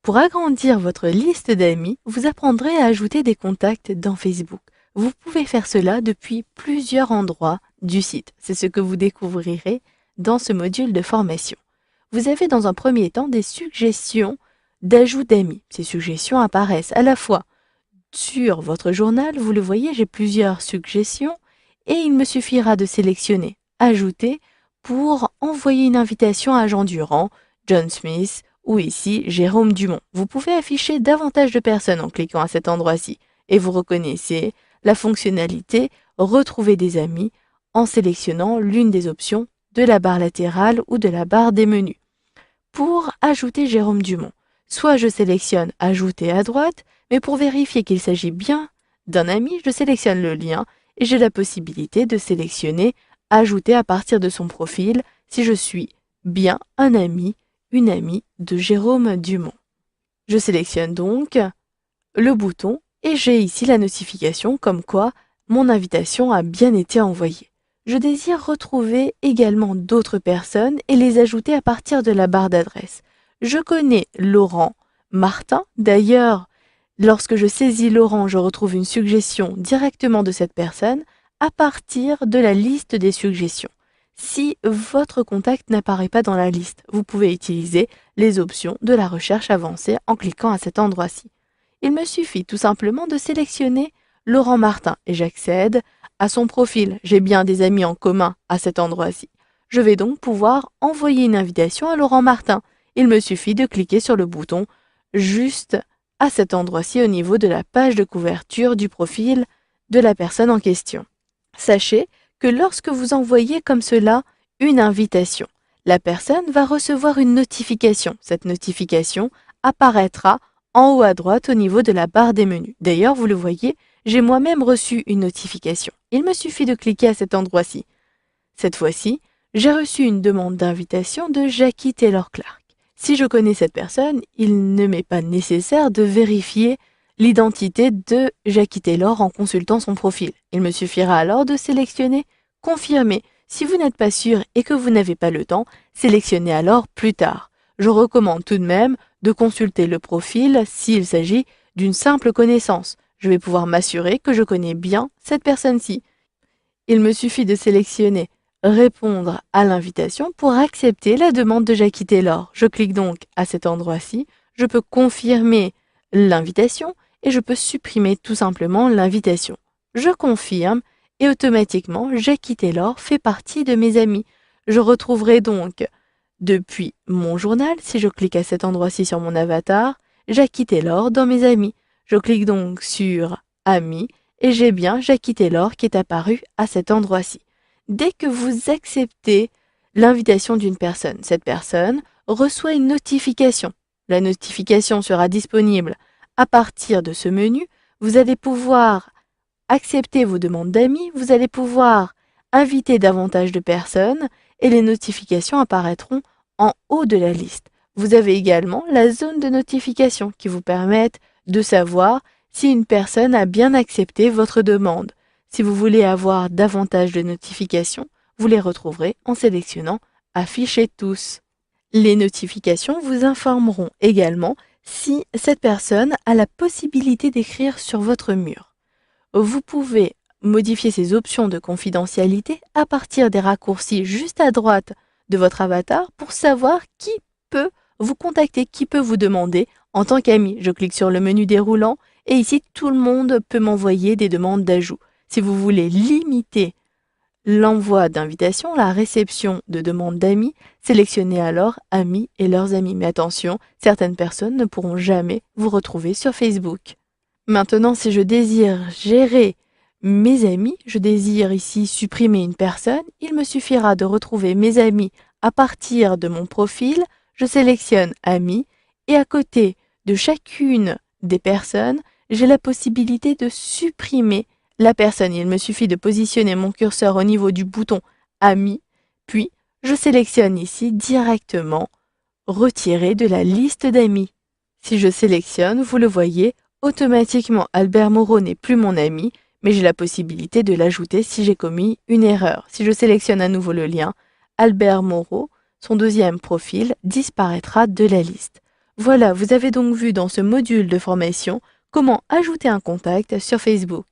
Pour agrandir votre liste d'amis, vous apprendrez à ajouter des contacts dans Facebook. Vous pouvez faire cela depuis plusieurs endroits du site. C'est ce que vous découvrirez dans ce module de formation. Vous avez dans un premier temps des suggestions d'ajout d'amis. Ces suggestions apparaissent à la fois sur votre journal, vous le voyez, j'ai plusieurs suggestions et il me suffira de sélectionner Ajouter pour envoyer une invitation à Jean Durand, John Smith ou ici Jérôme Dumont. Vous pouvez afficher davantage de personnes en cliquant à cet endroit-ci et vous reconnaissez la fonctionnalité Retrouver des amis en sélectionnant l'une des options de la barre latérale ou de la barre des menus. Pour ajouter Jérôme Dumont, soit je sélectionne Ajouter à droite, mais pour vérifier qu'il s'agit bien d'un ami, je sélectionne le lien et j'ai la possibilité de sélectionner Ajouter à partir de son profil si je suis bien un ami, une amie de Jérôme Dumont. Je sélectionne donc le bouton et j'ai ici la notification comme quoi mon invitation a bien été envoyée. Je désire retrouver également d'autres personnes et les ajouter à partir de la barre d'adresse. Je connais Laurent Martin. D'ailleurs, lorsque je saisis Laurent, je retrouve une suggestion directement de cette personne à partir de la liste des suggestions. Si votre contact n'apparaît pas dans la liste, vous pouvez utiliser les options de la recherche avancée en cliquant à cet endroit-ci. Il me suffit tout simplement de sélectionner Laurent Martin et j'accède à son profil. J'ai bien des amis en commun à cet endroit-ci. Je vais donc pouvoir envoyer une invitation à Laurent Martin. Il me suffit de cliquer sur le bouton juste à cet endroit-ci au niveau de la page de couverture du profil de la personne en question. Sachez que lorsque vous envoyez comme cela une invitation, la personne va recevoir une notification. Cette notification apparaîtra en haut à droite au niveau de la barre des menus. D'ailleurs, vous le voyez, j'ai moi-même reçu une notification. Il me suffit de cliquer à cet endroit-ci. Cette fois-ci, j'ai reçu une demande d'invitation de Jackie Taylor Clark. Si je connais cette personne, il ne m'est pas nécessaire de vérifier l'identité de Jackie Taylor en consultant son profil. Il me suffira alors de sélectionner Confirmer. Si vous n'êtes pas sûr et que vous n'avez pas le temps, sélectionnez alors Plus tard. Je recommande tout de même de consulter le profil s'il s'agit d'une simple connaissance. Je vais pouvoir m'assurer que je connais bien cette personne-ci. Il me suffit de sélectionner Répondre à l'invitation pour accepter la demande de Jackie Taylor. Je clique donc à cet endroit-ci, je peux confirmer l'invitation et je peux supprimer tout simplement l'invitation. Je confirme et automatiquement Jackie Taylor fait partie de mes amis. Je retrouverai donc depuis mon journal, si je clique à cet endroit-ci sur mon avatar, Jackie Taylor dans mes amis. Je clique donc sur Amis et j'ai bien Jackie Taylor qui est apparu à cet endroit-ci. Dès que vous acceptez l'invitation d'une personne, cette personne reçoit une notification. La notification sera disponible à partir de ce menu. Vous allez pouvoir accepter vos demandes d'amis, vous allez pouvoir inviter davantage de personnes et les notifications apparaîtront en haut de la liste. Vous avez également la zone de notification qui vous permet de savoir si une personne a bien accepté votre demande. Si vous voulez avoir davantage de notifications, vous les retrouverez en sélectionnant Afficher tous. Les notifications vous informeront également si cette personne a la possibilité d'écrire sur votre mur. Vous pouvez modifier ces options de confidentialité à partir des raccourcis juste à droite de votre avatar pour savoir qui peut vous contacter, qui peut vous demander en tant qu'ami. Je clique sur le menu déroulant et ici tout le monde peut m'envoyer des demandes d'ajout. Si vous voulez limiter l'envoi d'invitations, la réception de demandes d'amis, sélectionnez alors Amis et leurs amis. Mais attention, certaines personnes ne pourront jamais vous retrouver sur Facebook. Maintenant, si je désire gérer mes amis, je désire ici supprimer une personne, il me suffira de retrouver mes amis à partir de mon profil. Je sélectionne Amis et à côté de chacune des personnes, j'ai la possibilité de supprimer la personne. Il me suffit de positionner mon curseur au niveau du bouton Amis, puis je sélectionne ici directement Retirer de la liste d'amis. Si je sélectionne, vous le voyez, automatiquement Albert Moreau n'est plus mon ami, mais j'ai la possibilité de l'ajouter si j'ai commis une erreur. Si je sélectionne à nouveau le lien, Albert Moreau, son deuxième profil, disparaîtra de la liste. Voilà, vous avez donc vu dans ce module de formation comment ajouter un contact sur Facebook.